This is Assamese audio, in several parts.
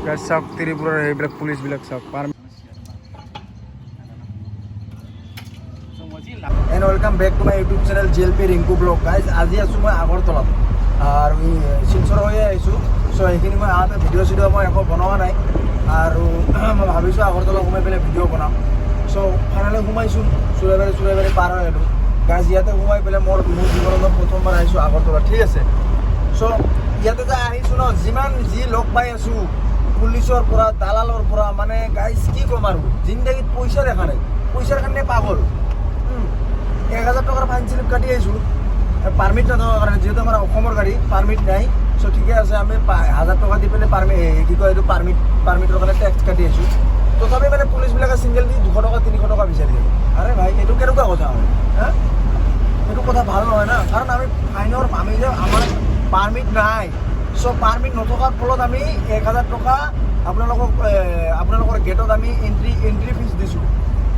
গাইজ চাওক ত্ৰিপুৰাৰ এইবিলাক পুলিচবিলাক চাওক and welcome back to my YouTube channel GLP Rinku vlog guys আজি আছোঁ মই আগৰতলাত আৰু শিলচৰ হৈয়ে আহিছোঁ চ' সেইখিনি মই আহোঁতে ভিডিঅ' চিডিঅ' মই একো বনোৱা নাই আৰু মই ভাবিছোঁ আগৰতলা সোমাই পেলাই ভিডিঅ' বনাম চ' ফাইনেলি সোমাইছোঁ চুৰাইবাৰী পাৰ হৈ আহিলোঁ গাইজ ইয়াতে সোমাই পেলাই মোৰ জীৱনত প্ৰথমবাৰ আহিছোঁ আগৰতলা ঠিক আছে চ' ইয়াতে যে আহিছোঁ ন যিমান যি লগ পাই আছোঁ পুলিচৰ পৰা দালালৰ পৰা মানে গাইজ কি ক'ম আৰু জিন্দগীত পইচা দেখা নাই পইচাৰ কাৰণে পাগল 1000 টকাৰ ফাইন স্লিপ কাটি আহিছোঁ পাৰ্মিট নথকাৰ কাৰণে যিহেতু আমাৰ অসমৰ গাড়ী পাৰ্মিট নাই চ' ঠিকে আছে আমি 1000 টকা দি পেলাই কি কয় এইটো পাৰ্মিটৰ কাৰণে টেক্স কাটি আহিছোঁ তথাপি মানে পুলিচবিলাকে চিংগল দি 200 টকা 300 টকা বিচাৰি দিয়ে আৰে ভাই এইটো কেনেকুৱা কথা হয় হা এইটো কথা ভাল নহয় না কাৰণ আমি যে আমাৰ পাৰ্মিট নাই চ' পাৰ্মিট নথকাৰ ফলত আমি 1000 টকা আপোনালোকৰ গেটত আমি এণ্ট্ৰি ফিজ দিছোঁ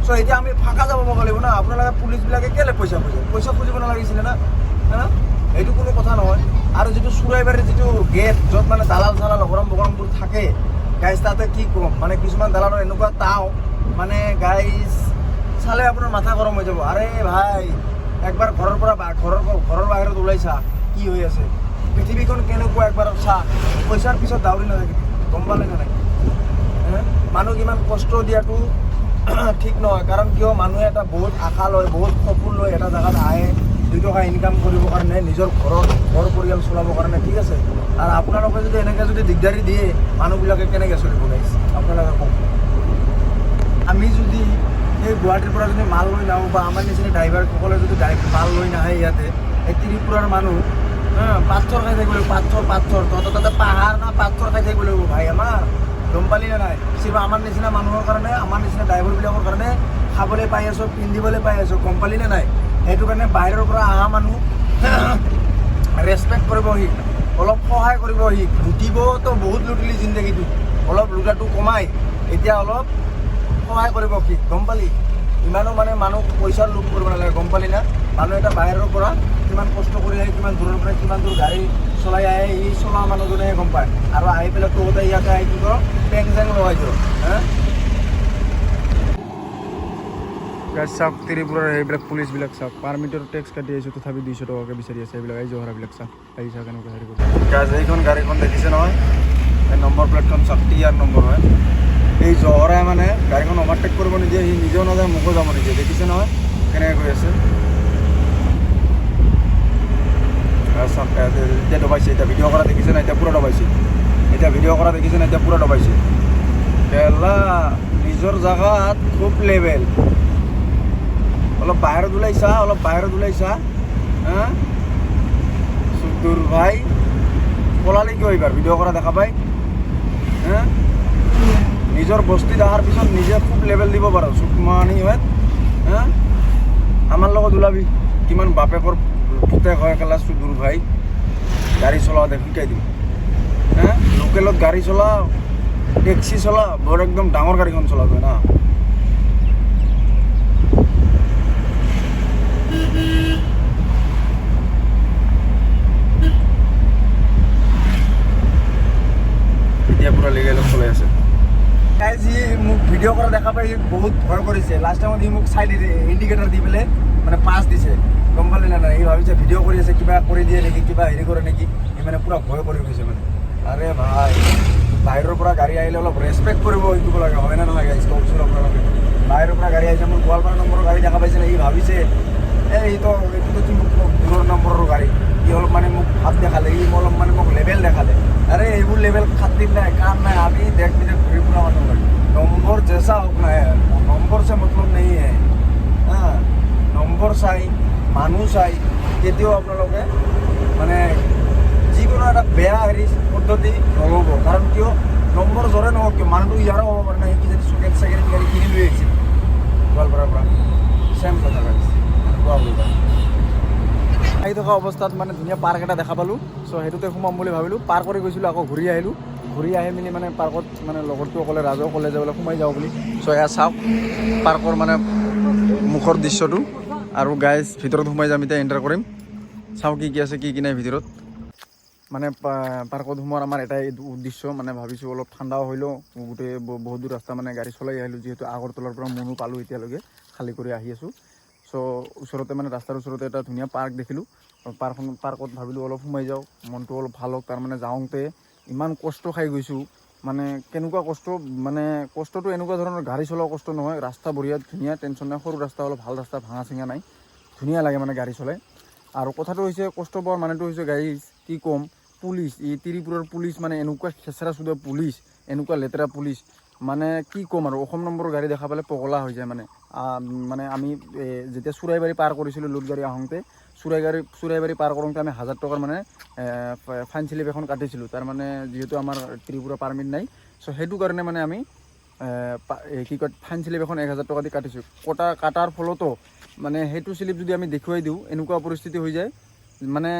চ' এতিয়া আমি ফাঁকা যাব পাব লাগিব না আপোনালোকে পুলিচবিলাকে কেলৈ পইচা খুজিব নালাগিছিলে না হা এইটো কোনো কথা নহয় আৰু যিটো চুৰাইবাৰীৰ যিটো গেট য'ত মানে দালাল বগৰমবোৰ থাকে গাইজ তাতে কি ক'ম মানে কিছুমান দালালৰ এনেকুৱা তাও মানে গাইজ চালে আপোনাৰ মাথা গৰম হৈ যাব আৰে ভাই একবাৰ ঘৰৰ বাহিৰত ওলাইছা কি হৈ আছে পৃথিৱীখন কেনেকুৱা একবাৰ চা পইচাৰ পিছত দাউৰি নাথাকে গম পালে নে নাই মানুহ কিমান কষ্ট দিয়াটো ঠিক নহয় কাৰণ কিয় মানুহে এটা বহুত আশা লয় বহুত সপোন লয় এটা জেগাত আহে 2 টকা ইনকাম কৰিবৰ কাৰণে নিজৰ ঘৰ পৰিয়াল চলাবৰ কাৰণে ঠিক আছে আৰু আপোনালোকে যদি এনেকৈ যদি দিগদাৰি দিয়ে মানুহবিলাকে কেনেকৈ চলিব গাইছে আপোনালোকে কওক আমি যদি এই গুৱাহাটীৰ পৰা যদি মাল লৈ নাহোঁ বা আমাৰ নিচিনা ড্ৰাইভাৰসকলে যদি মাল লৈ নাহে ইয়াতে এই ত্ৰিপুৰাৰ মানুহ পাথৰ খাই থাকিব লাগিব পাথৰ তহঁতৰ তাতে পাহাৰ না পাথৰ খাই থাকিব লাগিব ভাই আমাৰ গম পালি নে নাই চিবা আমাৰ নিচিনা মানুহৰ কাৰণে আমাৰ নিচিনা ড্ৰাইভাৰবিলাকৰ কাৰণে খাবলৈ পাই আছোঁ পিন্ধিবলৈ পাই আছোঁ গম পালি নে নাই সেইটো কাৰণে বাহিৰৰ পৰা অহা মানুহ ৰেচপেক্ট কৰিব শিক অলপ সহায় কৰিব শিক লুটিবতো বহুত লুটিলি জিন্দগীটো অলপ লুটাটো কমাই এতিয়া অলপ সহায় কৰিব শিক গম পালি ইমানো মানে মানুহ পইচাৰ লুট কৰিব নালাগে গম পালি না মানুহ এটা বাহিৰৰ পৰা কিমান কষ্ট কৰি আহে কিমান দূৰৰ পৰা কিমান দূৰ গাড়ী চলাই আহে ই চলোৱা মানুহজনেহে গম পায় আৰু আহি পেলাই তহঁতে ইয়াতে আহি কি কৰ পেং চেং লগাই দিয় হা গাইজ চাওক ত্ৰিপুৰাৰ এইবিলাক পুলিচবিলাক চাওক পাৰ্মিটৰ টেক্স কাটি আহিছোঁ তথাপি 200 টকাকৈ বিচাৰি আছে এইবিলাক এই জহৰাবিলাক চাওক আহি চাওক কেনেকুৱা হেৰি কৰিব গাইজ এইখন গাড়ীখন দেখিছে নহয় এই নম্বৰ প্লেটখন চাওক TR নম্বৰ হয় এই জহৰাই মানে গাড়ীখন অভাৰটেক কৰিব নিদিয়ে সি নিজেও নাযায় মোকো যাব নিদিয়ে দেখিছে নহয় কেনেকৈ গৈ আছে এতিয়া দবাইছে এতিয়া ভিডিঅ' কৰা দেখিছে না এতিয়া পূৰা দবাইছে এতিয়া ভিডিঅ' কৰা দেখিছে না এতিয়া পূৰা দবাইছে কেলা নিজৰ জেগাত খুব লেভেল অলপ বাহিৰত ওলাইছা হা চুদ্দুৰ ভাই পলালি কিয় এইবাৰ ভিডিঅ' কৰা দেখা পাই হা নিজৰ বস্তিত অহাৰ পিছত নিজে খুব লেভেল দিব পাৰোঁ চুকমানি হয় হা আমাৰ লগত ওলাবি কিমান বাপেকৰ পুতেক হয় কেলা চুদ্দুৰ ভাই গাড়ী চলাওঁ দে শিকাই দিম হা লোকেলত গাড়ী চলা টেক্সি চলা বৰ একদম ডাঙৰ গাড়ীখন চলাব না এতিয়া পুৰা লিগেলত চলাই আছে যি মোক ভিডিঅ' কৰা দেখা পাই বহুত ভয় কৰিছে লাষ্ট টাইমত সি মোক চাইড ইণ্ডিকেটাৰ দি পেলাই মানে পাছ দিছে গম পালি না নাই সি ভাবিছে ভিডিঅ' কৰি আছে কিবা কৰি দিয়ে নেকি কিবা হেৰি কৰে নেকি সি মানে পূৰা ভয় কৰি গৈছে মানে আৰে ভাই বাহিৰৰ পৰা গাড়ী আহিলে অলপ ৰেচপেক্ট কৰিব শিকিব লাগে হয় না নহয় গাইজ কওকচোন আপোনালোকে বাহিৰৰ পৰা গাড়ী আহিছে মোৰ গোৱালপাৰা নম্বৰৰ গাড়ী দেখা পাইছে সি ভাবিছে এইটোতো দূৰৰ নম্বৰৰ গাড়ী সি অলপ মানে মোক হাত দেখালে সি অলপ মানে মোক লেভেল দেখালে আরে এইবোৰ লেভেল খাতিৰ নাই কাম নাই আমি দেখ বিদেশ ঘূৰি ফুৰা মানুহ হয় নম্বৰ জেচা হোক না নম্বৰ সে মতলব নেই হা নম্বৰ চাই মানুহ চাই কেতিয়াও আপোনালোকে মানে যিকোনো এটা বেয়া হেৰি পদ্ধতি নল'ব কাৰণ কিয় নম্বৰ জৰে নহওক কিয় মানুহটো ইয়াৰো হ'ব পাৰে না সি যদি ছেকেণ্ড গাড়ী কিনি লৈ আহিছে গোৱালপাৰাৰ পৰা চেম কথা লাগিছে এনেকুৱা হ'ব পাৰে আহি থকা অৱস্থাত মানে ধুনীয়া পাৰ্ক এটা দেখা পালোঁ চ' সেইটোতে সোমাম বুলি ভাবিলোঁ পাৰ কৰি গৈছিলোঁ আকৌ ঘূৰি আহিলোঁ ঘূৰি আহি মেলি মানে পাৰ্কত মানে লগৰটো ক'লে ৰাজেও ক'লে যে বোলে সোমাই যাওঁ বুলি চ' এয়া চাওক পাৰ্কৰ মানে মুখৰ দৃশ্যটো আৰু গাইজ ভিতৰত সোমাই যাম এতিয়া এণ্টাৰ কৰিম চাওঁ কি কি আছে কি কি নাই ভিতৰত মানে পাৰ্কত সোমোৱাৰ আমাৰ এটাই উদ্দেশ্য, মানে ভাবিছোঁ অলপ ঠাণ্ডাও হ'লেও গোটেই বহুত দূৰ ৰাস্তা মানে গাড়ী চলাই আহিলোঁ, যিহেতু আগৰতলাৰ পৰা মনো পালোঁ এতিয়ালৈকে, খালী কৰি আহি আছোঁ। চ' ওচৰতে মানে ৰাস্তাৰ ওচৰতে এটা ধুনীয়া পাৰ্ক দেখিলোঁ, পাৰ্কত ভাবিলোঁ অলপ সোমাই যাওঁ, মনটো অলপ ভাল হওক। তাৰমানে যাওঁতে ইমান কষ্ট খাই গৈছোঁ, মানে কেনেকুৱা কষ্ট, মানে কষ্টটো এনেকুৱা ধৰণৰ গাড়ী চলোৱা কষ্ট নহয়, ৰাস্তা বঢ়িয়া ধুনীয়া, টেনশ্যন নাই, সৰু ৰাস্তা অলপ ভাল ৰাস্তা, ভাঙা চিঙা নাই, ধুনীয়া লাগে মানে গাড়ী চলাই। আৰু কথাটো হৈছে কষ্ট পোৱাৰ মানুহটো হৈছে গাড়ী কি ক'ম, পুলিচ, এই ত্ৰিপুৰাৰ পুলিচ মানে এনেকুৱা খেচৰা চোদা পুলিচ, এনেকুৱা লেতেৰা পুলিচ, মানে কি ক'ম আৰু, অসম নম্বৰৰ গাড়ী দেখা পালে পগলা হৈ যায় মানে। মানে আমি যেতিয়া চুৰাইবাৰী পাৰ কৰিছিলোঁ লোড গাড়ী আহোঁতে, চুৰাইবাৰী পাৰ কৰোঁতে আমি 1000 টকাৰ মানে ফাইন স্লিপ এখন কাটিছিলোঁ, তাৰমানে যিহেতু আমাৰ ত্ৰিপুৰা পাৰ্মিট নাই, চ' সেইটো কাৰণে মানে আমি কি কয় ফাইন স্লিপ এখন 1000 টকা দি কাটিছোঁ। কাটাৰ ফলতো মানে সেইটো স্লিপ যদি আমি দেখুৱাই দিওঁ, এনেকুৱা পৰিস্থিতি হৈ যায়, মানে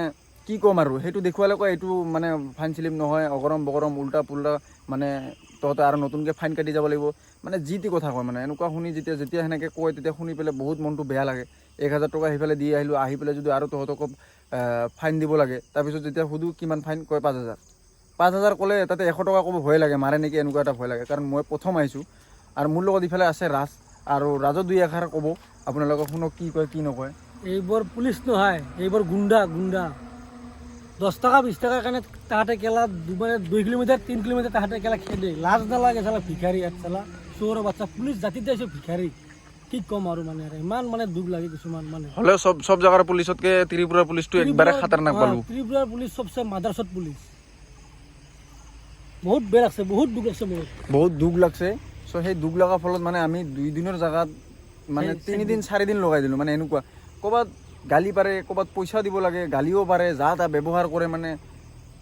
কি ক'ম আৰু, সেইটো দেখুৱালে কয় এইটো মানে ফাইন স্লিপ নহয়, অগৰম বগৰম উল্টা পুল্টা, মানে তহঁতে আৰু নতুনকৈ ফাইন কাটি যাব লাগিব, মানে যি টি কথা কয়। মানে এনেকুৱা শুনি যেতিয়া সেনেকৈ কয়, তেতিয়া শুনি পেলাই বহুত মনটো বেয়া লাগে। 1000 টকা সেইফালে দি আহিলোঁ, আহি পেলাই যদি আৰু তহঁতক ফাইন দিব লাগে, তাৰপিছত যেতিয়া সুধোঁ কিমান ফাইন, কয় 5000 ক'লে তাতে 100 টকা ক'ব ভয় লাগে, মাৰে নেকি এনেকুৱা এটা ভয় লাগে, কাৰণ মই প্ৰথম আহিছোঁ। আৰু মোৰ লগত ইফালে আছে ৰাজ, আৰু ৰাজত 2 এষাৰ ক'ব আপোনালোকক, শুনক কি কয় কি নকয়। এইবোৰ পুলিচ নহয়, এইবোৰ গুণ্ডা 10 টকা 20 টকাৰ কাৰণে তাহাঁতে কেলা মানে 2 কিলোমিটাৰ 3 কিলোমিটাৰ তাহাঁতে কেলা খেদে, লাজ নালাগে চালা ভিখাৰী এক চালা চোৰৰ বাচ্চা, পুলিচ জাতিতে আছে ভিখাৰী, কি ক'ম আৰু মানে ইমান মানে দুখ লাগে কিছুমান মানে। হ'লেও সব জাগাৰ পুলিচতকে ত্ৰিপুৰাৰ পুলিচটো একবাৰে খাতাৰনাক পালোঁ। ত্ৰিপুৰাৰ পুলিচ সবচে মাদাৰচত পুলিচ, বহুত বেয়া লাগছে, বহুত দুখ লাগছে মোৰ, বহুত দুখ লাগছে। চ' সেই দুখ লগাৰ ফলত মানে আমি 2 দিনৰ জাগাত মানে 3 দিন 4 দিন লগাই দিলোঁ, মানে এনেকুৱা ক'ৰবাত গালি পাৰে, ক'ৰবাত পইচা দিব লাগে, গালিও পাৰে, যা তা ব্যৱহাৰ কৰে, মানে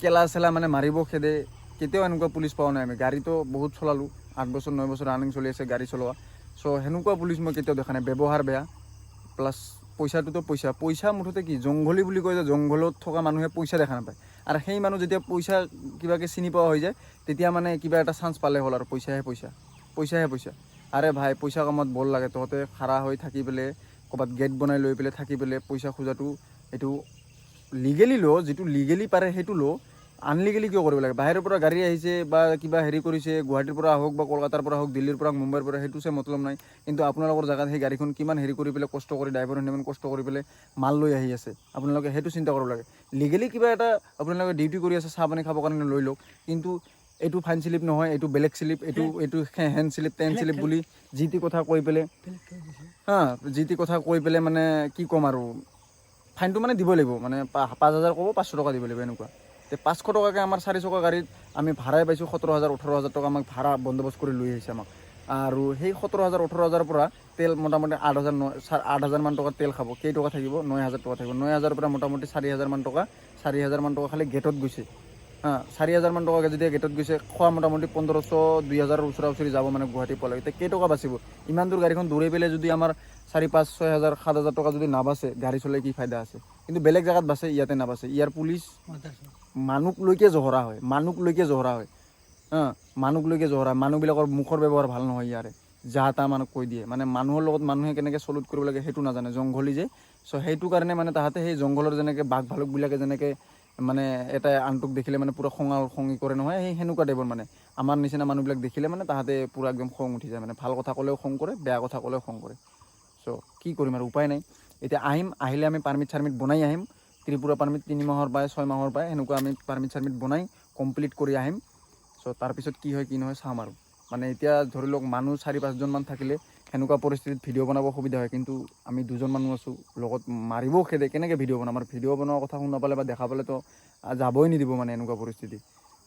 কেলা চেলা মানে মাৰিব খেদে। কেতিয়াও এনেকুৱা পুলিচ পোৱা নাই আমি, গাড়ীতো বহুত চলালোঁ, 8 বছৰ 9 বছৰ ৰানিং চলি আছে গাড়ী চলোৱা। চ' সেনেকুৱা পুলিচ মই কেতিয়াও দেখা নাই, ব্যৱহাৰ বেয়া, প্লাছ পইচাটোতো পইচা মুঠতে কি জংঘলী বুলি কয় যে, জংঘলত থকা মানুহে পইচা দেখা নাপায়, আৰু সেই মানুহ যেতিয়া পইচা কিবাকৈ চিনি পোৱা হৈ যায়, তেতিয়া মানে কিবা এটা চান্স পালে হ'ল আৰু পইচাহে পইচা। আৰে ভাই, পইচা কামত বল লাগে, তহঁতে খাৰা হৈ থাকি পেলাই ক'ৰবাত গেট বনাই লৈ পেলাই থাকি পেলাই পইচা খোজাটো, এইটো লিগেলি ল', যিটো লিগেলি পাৰে সেইটো ল', আনলিগেলি কিয় কৰিব লাগে? বাহিৰৰ পৰা গাড়ী আহিছে বা কিবা হেৰি কৰিছে, গুৱাহাটীৰ পৰা হওক বা কলকাতাৰ পৰা হওক, দিল্লীৰ পৰা মুম্বাইৰ পৰা, সেইটো চে মতলব নাই, কিন্তু আপোনালোকৰ জেগাত সেই গাড়ীখন কিমান হেৰি কৰি পেলাই কষ্ট কৰি, ড্ৰাইভাৰে ইমান কষ্ট কৰি পেলাই মাল লৈ আহি আছে, আপোনালোকে সেইটো চিন্তা কৰিব লাগে। লিগেলি কিবা এটা আপোনালোকে ডিউটি কৰি আছে, চাহ পানী খাবৰ কাৰণে লৈ লওক, কিন্তু এইটো ফাইন স্লিপ নহয়, এইটো বেলেগ স্লিপ, এইটো হেণ্ড স্লিপ, টেন স্লিপ বুলি যি টি কথা কৈ পেলাই, যি টি কথা কৈ পেলাই মানে কি ক'ম আৰু, ফাইনটো মানে দিব লাগিব, মানে 5000 ক'ব 500 টকা দিব লাগিব এনেকুৱা। 500 টকাকৈ আমাৰ 4 চকা গাড়ীত আমি ভাড়াই পাইছোঁ 17000 18000 টকা আমাক ভাড়া বন্দোবস্ত কৰি লৈ আহিছে আমাক। আৰু সেই 17000 18000 পৰা তেল মোটামুটি 8000 মান টকা তেল খাব, কেই টকা থাকিব, 9000 টকা থাকিব, 9000 পৰা মোটামুটি 4000 মান টকা, 4000 মান টকা খালি গেটত গৈছে। 4000 মান টকাকৈ যেতিয়া গেটত গৈছে, খোৱা মোটামুটি 1500 2000 ওচৰা যাব মানে গুৱাহাটী পোৱালৈকে, এতিয়া কেই টকা বাচিব? ইমান দূৰ গাড়ীখন দৌৰাই পেলাই যদি আমাৰ 4 5 6000 7000 টকা যদি নাবাচে, গাড়ী চলাই কি ফাইদা আছে? কিন্তু বেলেগ জেগাত বাচে, ইয়াতে নাবাচে। ইয়াৰ পুলিচ মানুহলৈকে জহৰা হয়, মানুহলৈকে জহৰা, মানুহবিলাকৰ মুখৰ ব্যৱহাৰ ভাল নহয় ইয়াৰে, যাহ তাহ মানুহক কৈ দিয়ে, মানে মানুহৰ লগত মানুহে কেনেকৈ চলুট কৰিব লাগে সেইটো নাজানে, জংঘলী যে। চ' সেইটো কাৰণে মানে তাহাঁতে সেই জংঘলৰ যেনেকৈ বাঘ ভালুকবিলাকে যেনেকৈ মানে এটা আনটোক দেখিলে মানে পূৰা খঙি কৰে নহয়, সেই সেনেকুৱা টাইপৰ মানে আমাৰ নিচিনা মানুহবিলাক দেখিলে মানে তাহাঁতে পূৰা একদম খং উঠি যায়, মানে ভাল কথা ক'লেও খং কৰে, বেয়া কথা ক'লেও খং কৰে। চ' কি কৰিম আৰু, উপায় নাই। এতিয়া আহিলে আমি পাৰ্মিট চাৰ্মিট বনাই আহিম, ত্ৰিপুৰা পাৰ্মিট 3 মাহৰ পায় 6 মাহৰ পায়, সেনেকুৱা আমি পাৰ্মিট চাৰ্মিট বনাই কমপ্লিট কৰি আহিম। চ' তাৰপিছত কি হয় কি নহয় চাম আৰু, মানে এতিয়া ধৰি লওক মানুহ 4-5জন মান থাকিলে সেনেকুৱা পৰিস্থিতিত ভিডিঅ' বনাব সুবিধা হয়, কিন্তু আমি 2জন মানুহ আছোঁ, লগত মাৰিবও খেদে, কেনেকৈ ভিডিঅ' বনাম? আৰু ভিডিঅ' বনোৱাৰ কথা শুনা পালে বা দেখা পালেতো যাবই নিদিব মানে এনেকুৱা পৰিস্থিতি।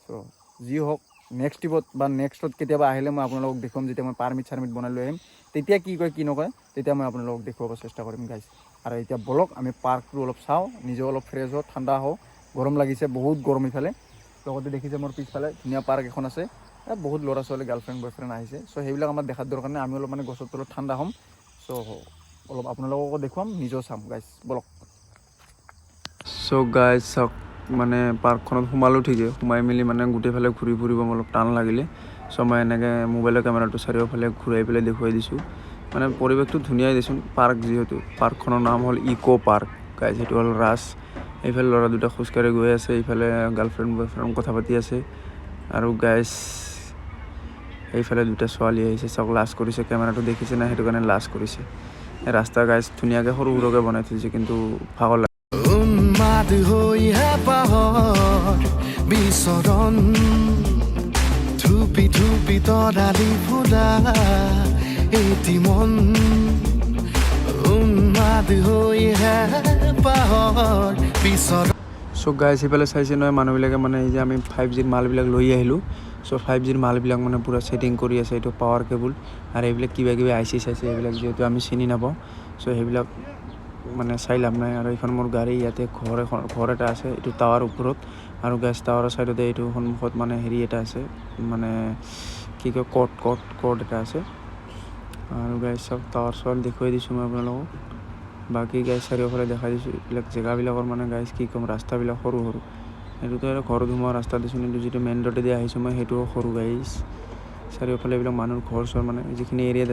চ' যি হওক, নেক্সট ট্ৰিপত বা নেক্সটত কেতিয়াবা আহিলে মই আপোনালোকক দেখুৱাম, যেতিয়া মই পাৰ্মিট চাৰ্মিট বনাই লৈ আহিম, তেতিয়া কি কয় কি নকয় তেতিয়া মই আপোনালোকক দেখুৱাব চেষ্টা কৰিম গাইজ। আৰু এতিয়া বলক আমি পাৰ্কটো অলপ চাওঁ, নিজেও অলপ ফ্ৰেছ হওঁ, ঠাণ্ডা হওঁ, গৰম লাগিছে, বহুত গৰম ইফালে। লগতে দেখিছে মোৰ পিছফালে ধুনীয়া পাৰ্ক এখন আছে, বহুত ল'ৰা ছোৱালী গাৰ্লফ্ৰেণ্ড বয়ফ্ৰেণ্ড আহিছে। চ' সেইবিলাক আমাৰ দেখাৰ দৰকাৰ নাই, আমি অলপ মানে গছৰ তলত ঠাণ্ডা হ'ম। চ' অলপ আপোনালোককো দেখুৱাম, নিজেও চাম গাইজ, বলক। চ' গাইজ চাওক, মানে পাৰ্কখনত সোমালোঁ ঠিকে, সোমাই মেলি মানে গোটেইফালে ঘূৰি ফুৰিব অলপ টান লাগিলে। চ' মই এনেকৈ মোবাইলৰ কেমেৰাটো চাৰিওফালে ঘূৰাই পেলাই দেখুৱাই দিছোঁ, মানে পৰিৱেশটো ধুনীয়াই দেচোন, পাৰ্ক যিহেতু। পাৰ্কখনৰ নাম হ'ল ইক' পাৰ্ক গাইজ, সেইটো হ'ল ৰাজ এইফালে ল'ৰা দুটা খোজকাঢ়ি গৈ আছে, এইফালে গাৰ্লফ্ৰেণ্ড বয়ফ্ৰেণ্ড কথা পাতি আছে। আৰু গাইজ এইফালে দুটা ছোৱালী আহিছে, চাওক লাজ কৰিছে, কেমেৰাটো দেখিছে না, সেইটো কাৰণে লাজ কৰিছে। এই ৰাস্তা গাইজ ধুনীয়াকৈ সৰু সৰুকৈ বনাই থৈছে, কিন্তু ভাগৰ লাগে। উন্মাদ হৈহে পাহৰ বিচৰণ ধুপি ধুপি তৰালি ফুলা এটি মন উন্মাদ হৈহে পাহৰ বিচৰণ। চ' গাইজ সেইফালে চাইছে নহয় মানুহবিলাকে, মানে এই যে আমি 5Gৰ মালবিলাক লৈ আহিলোঁ। চ' 5Gৰ মালবিলাক মানে পূৰা ছেটিং কৰি আছে, এইটো পাৱাৰ কেবুল আৰু এইবিলাক কিবা কিবি আইচি চাইছে, এইবিলাক যিহেতু আমি চিনি নাপাওঁ। চ' সেইবিলাক মানে চাই লাভ নাই। আৰু এইখন মোৰ গাড়ী, ইয়াতে ঘৰ এটা আছে, এইটো টাৱাৰ ওপৰত। আৰু গাইজ টাৱাৰৰ ছাইডতে এইটো সন্মুখত মানে হেৰি এটা আছে, মানে কি কয় কৰ্ট এটা আছে। আৰু গাইজ চব টাৱাৰ চাৱাৰ দেখুৱাই দিছোঁ মই আপোনালোকক। বাকী গাইজ চাৰিওফালে দেখাই দিছোঁ। এইবিলাক জেগাবিলাকৰ মানে গাইজ কি ক'ম, ৰাস্তাবিলাক সৰু সৰু। সেইটোতো আৰু ঘৰত সোমোৱা ৰাস্তা দিছোঁ, কিন্তু যিটো মেইন ৰোডেদি আহিছোঁ মই সেইটোও সৰু গাইজ। চাৰিওফালে এইবিলাক মানুহৰ ঘৰ চৰ, মানে যিখিনি এৰিয়াত